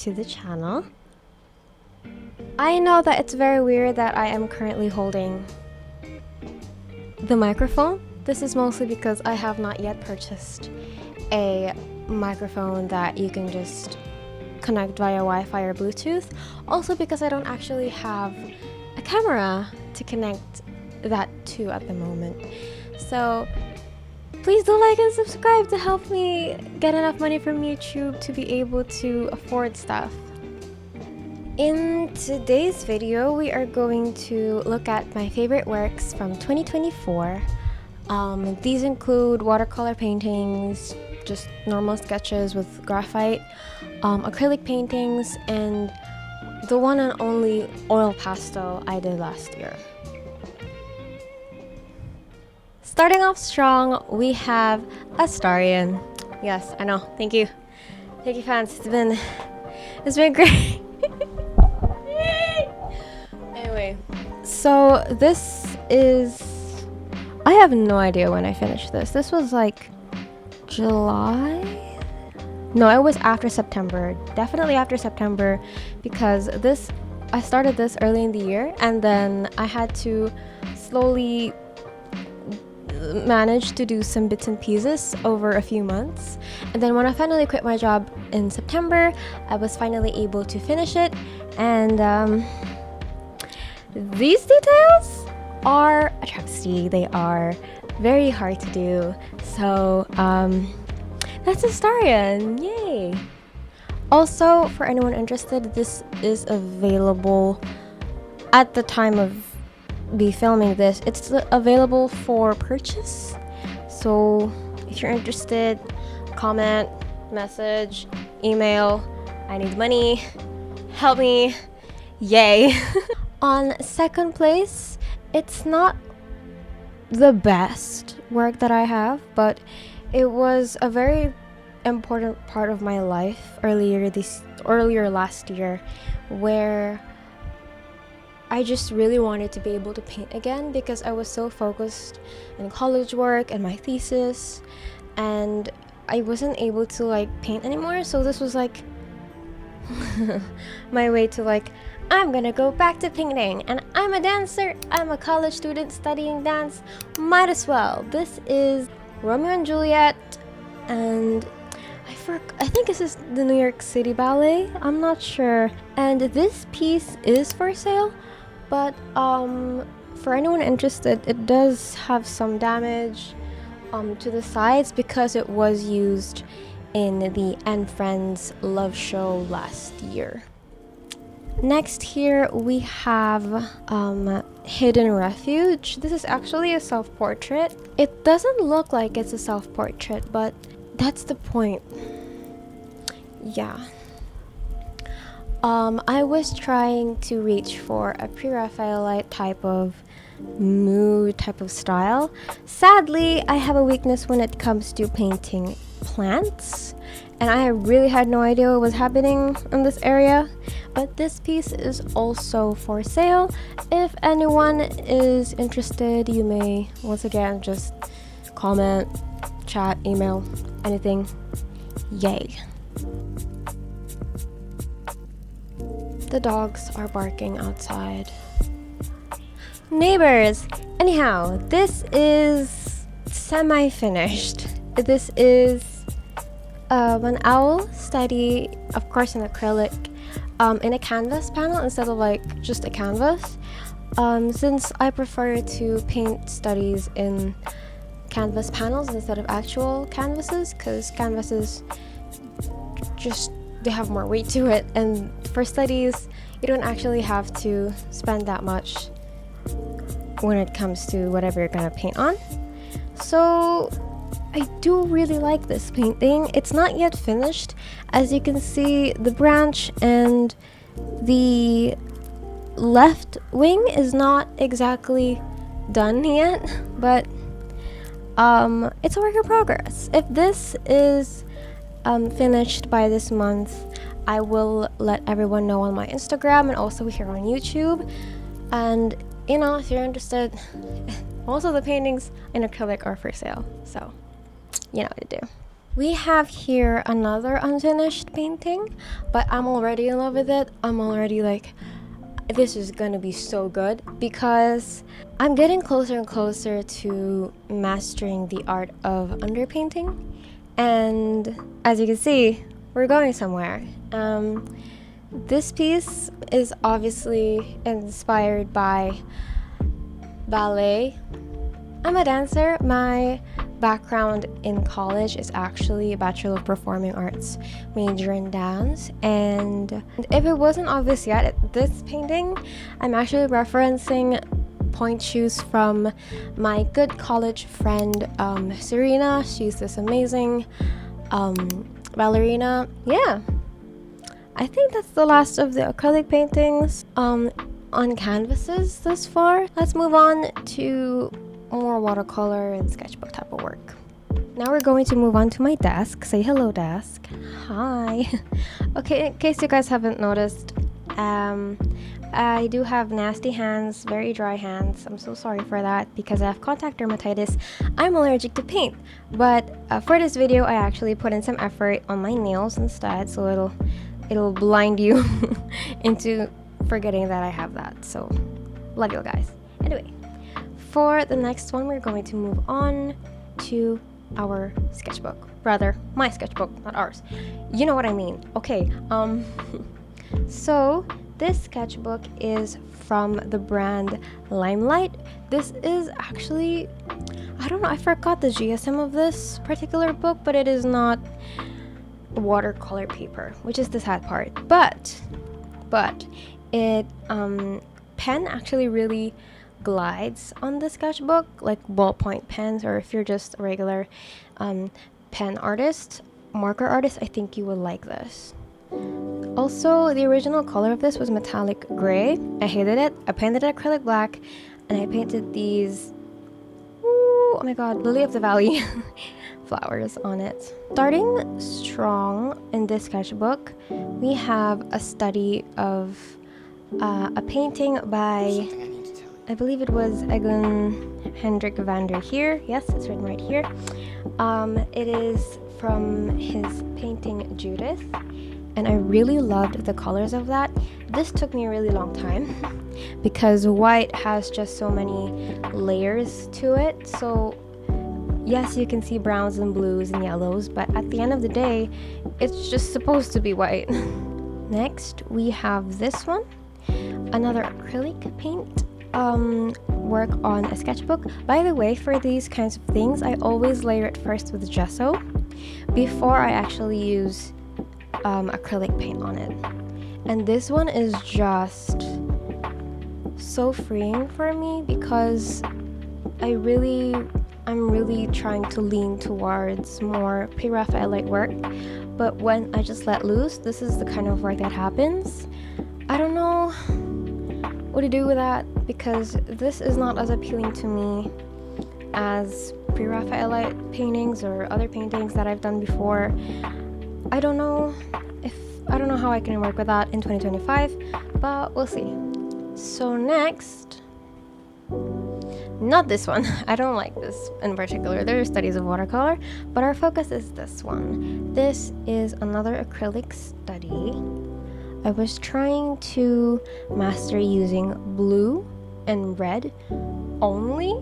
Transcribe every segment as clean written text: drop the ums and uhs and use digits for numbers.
to the channel. I know that it's very weird that I am currently holding the microphone. This is mostly because I have not yet purchased a microphone that you can just connect via Wi-Fi or Bluetooth. Also because I don't actually have a camera to connect that to at the moment. So please do like and subscribe to help me get enough money from YouTube to be able to afford stuff. In today's video, we are going to look at my favorite works from 2024. These include watercolor paintings, just normal sketches with graphite, acrylic paintings, and the one and only oil pastel I did last year. Starting off strong, we have Astarian. Yes, I know. Thank you. Thank you, fans. It's been great. Anyway, so this is, I have no idea when I finished this. This was like July? No, it was after September. Definitely after September, because I started this early in the year, and then I had to slowly manage to do some bits and pieces over a few months. And then when I finally quit my job in September, I was finally able to finish it. And these details are a travesty. They are very hard to do. So that's Astarian. Yay! Also, for anyone interested, this is available at the time of be filming this. It's available for purchase. So if you're interested, comment, message, email. I need money. Help me. Yay. On second place, it's not the best work that I have, but it was a very important part of my life earlier last year, where I just really wanted to be able to paint again, because I was so focused in college work and my thesis, and I wasn't able to like paint anymore. So this was like my way to like, I'm gonna go back to painting, and I'm a dancer. I'm a college student studying dance. Might as well. This is Romeo and Juliet, and I think this is the New York City Ballet. I'm not sure. And this piece is for sale. But for anyone interested, it does have some damage to the sides because it was used in the Anne Friends love show last year. Next here we have Hidden Refuge. This is actually a self-portrait. It doesn't look like it's a self-portrait, but that's the point. Yeah. I was trying to reach for a pre-Raphaelite type of mood, type of style. Sadly, I have a weakness when it comes to painting plants, and I really had no idea what was happening in this area. But this piece is also for sale. If anyone is interested, you may once again just comment, chat, email, anything. Yay. The dogs are barking outside. Neighbors! Anyhow, this is semi-finished. This is an owl study, of course in acrylic, in a canvas panel instead of like just a canvas. Since I prefer to paint studies in canvas panels instead of actual canvases, because canvases just, they have more weight to it, and for studies you don't actually have to spend that much when it comes to whatever you're gonna paint on. So I do really like this painting. It's not yet finished. As you can see, the branch and the left wing is not exactly done yet, but it's a work in progress. If this is finished by this month, I will let everyone know on my Instagram and also here on YouTube. And you know, if you're interested, most of the paintings in acrylic are for sale, so you know what to do. We have here another unfinished painting, but I'm already in love with it. I'm already like, this is gonna be so good because I'm getting closer and closer to mastering the art of underpainting. And as you can see, we're going somewhere. This piece is obviously inspired by ballet. I'm a dancer. My background in college is actually a Bachelor of Performing Arts major in dance. And if it wasn't obvious yet, this painting, I'm actually referencing point shoes from my good college friend Serena. She's this amazing ballerina. Yeah, I think that's the last of the acrylic paintings on canvases thus far. Let's move on to more watercolor and sketchbook type of work. Now we're going to move on to my desk. Say hello, desk. Hi. Okay, in case you guys haven't noticed, I do have nasty hands, very dry hands. I'm so sorry for that because I have contact dermatitis. I'm allergic to paint. But for this video, I actually put in some effort on my nails instead, so it'll blind you into forgetting that I have that. So love you guys. Anyway, for the next one, we're going to move on to our sketchbook. Rather, my sketchbook, not ours. You know what I mean. Okay, so this sketchbook is from the brand Limelight. This is actually, I don't know, I forgot the GSM of this particular book, but it is not watercolor paper, which is the sad part. But it pen actually really glides on the sketchbook, like ballpoint pens, or if you're just a regular pen artist, marker artist, I think you would like this. Also, the original color of this was metallic gray. I hated it. I painted it acrylic black, and I painted these, ooh, oh my god, lily of the valley flowers on it. Starting strong in this sketchbook, we have a study of a painting by, I believe it was Egon Hendrik van der Heer. Yes, it's written right here. It is from his painting Judith, and I really loved the colors of that. This took me a really long time because white has just so many layers to it. So yes, you can see browns and blues and yellows, but at the end of the day, it's just supposed to be white. Next, we have this one, another acrylic paint work on a sketchbook. By the way, for these kinds of things, I always layer it first with gesso before I actually use acrylic paint on it. And this one is just so freeing for me because I'm really trying to lean towards more pre-Raphaelite work, but when I just let loose, this is the kind of work that happens. I don't know what to do with that because this is not as appealing to me as pre-Raphaelite paintings or other paintings that I've done before. I don't know how I can work with that in 2025, but we'll see. So next, not this one. I don't like this in particular. There are studies of watercolor, but our focus is this one. This is another acrylic study. I was trying to master using blue and red only,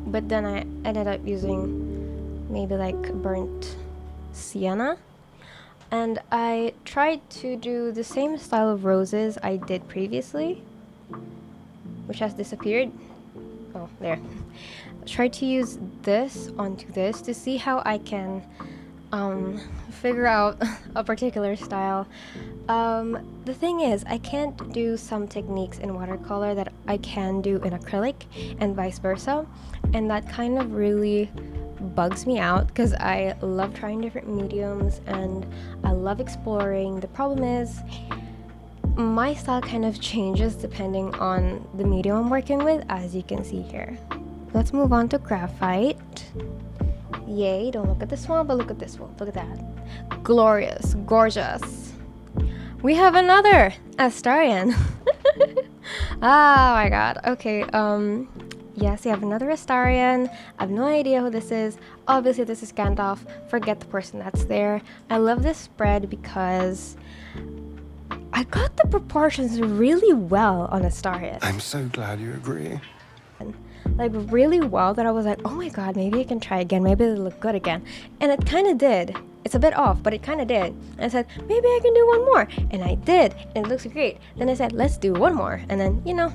but then I ended up using maybe like burnt sienna. And I tried to do the same style of roses I did previously, which has disappeared. Oh, there. I tried to use this onto this to see how I can figure out a particular style. The thing is, I can't do some techniques in watercolor that I can do in acrylic and vice versa, and that kind of really bugs me out because I love trying different mediums and I love exploring. The problem is my style kind of changes depending on the medium I'm working with, as you can see here. Let's move on to graphite. Yay, don't look at this one, but look at this one. Look at that. Glorious, gorgeous. We have another Astarian. Oh my god. Okay, Yes, you have another Astarion. I have no idea who this is. Obviously, this is Gandalf. Forget the person that's there. I love this spread because I got the proportions really well on Astarion. I'm so glad you agree. Like, really well, that I was like, oh my god, maybe I can try again. Maybe it'll look good again. And it kind of did. It's a bit off, but it kind of did. And I said, maybe I can do one more. And I did. And it looks great. Then I said, let's do one more. And then, you know,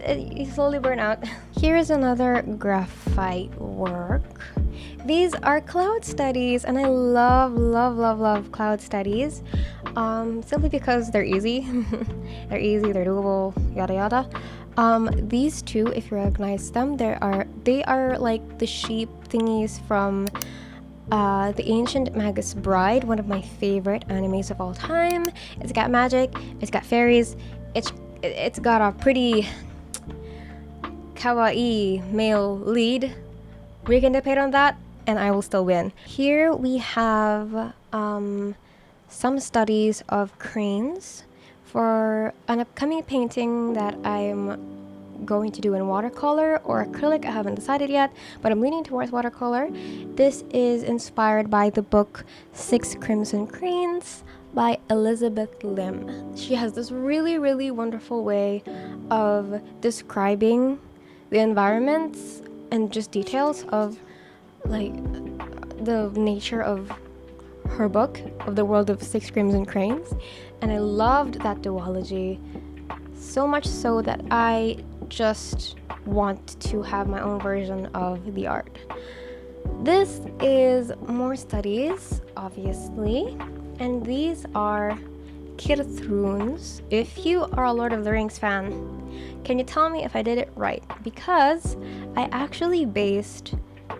you slowly burn out. Here is another graphite work. These are cloud studies, and I love cloud studies. Simply because they're easy. They're easy, they're doable, yada yada. These two, if you recognize them, they are like the sheep thingies from The Ancient Magus Bride, one of my favorite animes of all time. It's got magic, it's got fairies, it's got a pretty kawaii male lead. We can debate on that, and I will still win. Here we have some studies of cranes for an upcoming painting that I'm going to do in watercolor or acrylic. I haven't decided yet, but I'm leaning towards watercolor. This is inspired by the book Six Crimson Cranes by Elizabeth Lim. She has this really wonderful way of describing the environments and just details of like the nature of her book, of the world of Six Crimson Cranes. And I loved that duology so much so that I just want to have my own version of the art. This is more studies, obviously, and these are Kirthrunes. If you are a Lord of the Rings fan, can you tell me if I did it right? Because I actually based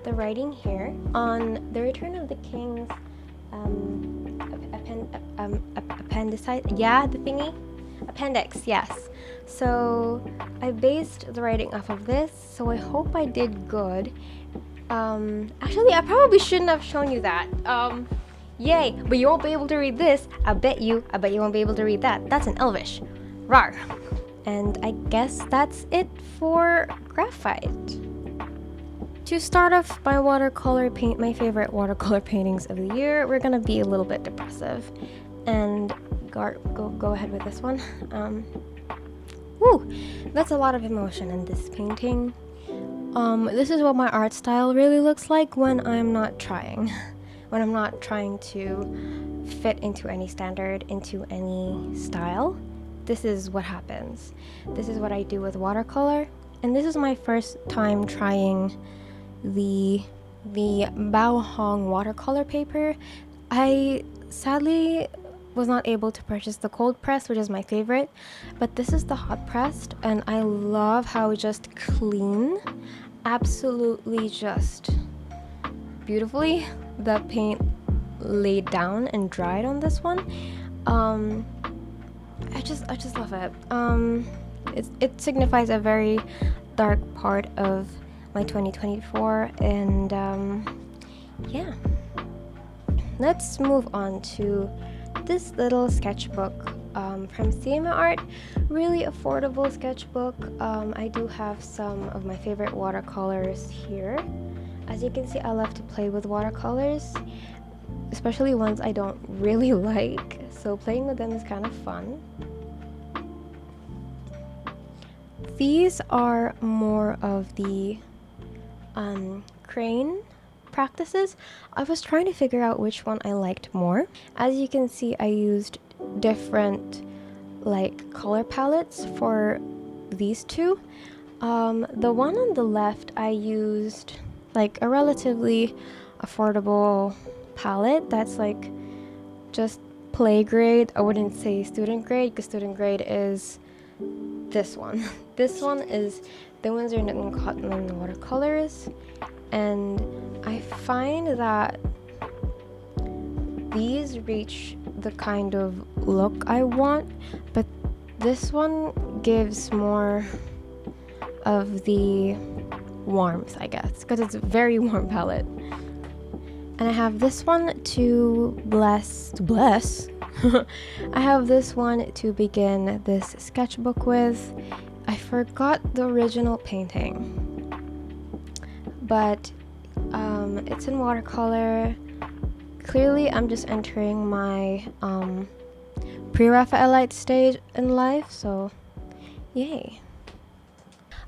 the writing here on the Return of the King's appendix, yes. So I based the writing off of this, so I hope I did good. Actually, I probably shouldn't have shown you that. Yay, but you won't be able to read this. I bet you won't be able to read that. That's in Elvish. Rar. And I guess that's it for graphite. To start off my my favorite watercolor paintings of the year, we're gonna be a little bit depressive. And go ahead with this one. That's a lot of emotion in this painting. This is what my art style really looks like when I'm not trying. When I'm not trying to fit into any standard, into any style. This is what happens. This is what I do with watercolor. And this is my first time trying the Bao Hong watercolor paper. I sadly was not able to purchase the cold press, which is my favorite, but this is the hot pressed, and I love how just clean, absolutely just beautifully the paint laid down and dried on this one. I just love it. It signifies a very dark part of my 2024, and yeah. Let's move on to this little sketchbook from Thematic. Really affordable sketchbook. I do have some of my favorite watercolors here. As you can see, I love to play with watercolors, especially ones I don't really like, so playing with them is kind of fun. These are more of the crane practices. I was trying to figure out which one I liked more. As you can see, I used different like color palettes for these two. The one on the left, I used like a relatively affordable palette that's like just play grade. I wouldn't say student grade, because student grade is this one. This one is the Winsor Newton Cotton watercolors, and I find that these reach the kind of look I want, but this one gives more of the warmth, I guess, because it's a very warm palette. And I have this one to bless. I have this one to begin this sketchbook with, I forgot the original painting, but it's in watercolor. Clearly, I'm just entering my pre-Raphaelite stage in life, so yay.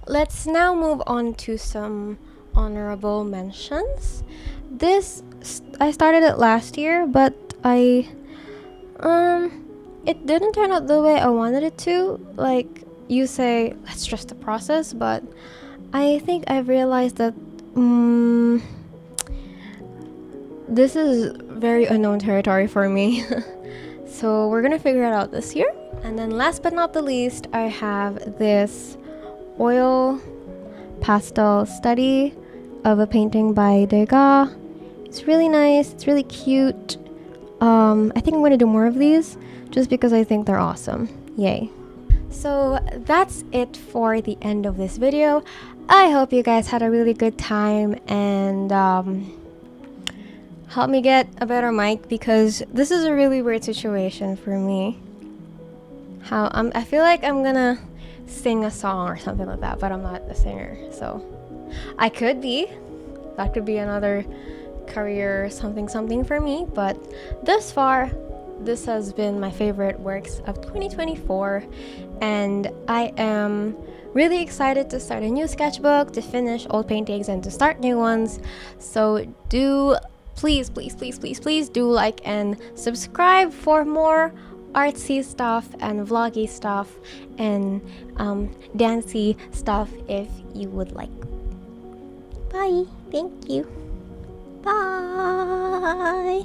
Let's now move on to some honorable mentions. I started it last year, but it didn't turn out the way I wanted it to. Like, you say, let's trust the process, but I think I've realized that this is very unknown territory for me. So we're gonna figure it out this year. And then last but not the least, I have this oil pastel study of a painting by Degas. It's really nice, it's really cute. I think I'm gonna do more of these just because I think they're awesome. Yay. So that's it for the end of this video. I hope you guys had a really good time and help me get a better mic, because this is a really weird situation for me. I feel like I'm gonna sing a song or something like that, but I'm not a singer, so I could be. That could be another career something for me, but thus far this has been my favorite works of 2024, and I am really excited to start a new sketchbook, to finish old paintings, and to start new ones. So please do like and subscribe for more artsy stuff and vloggy stuff and dancey stuff if you would like. Bye. Thank you. Bye.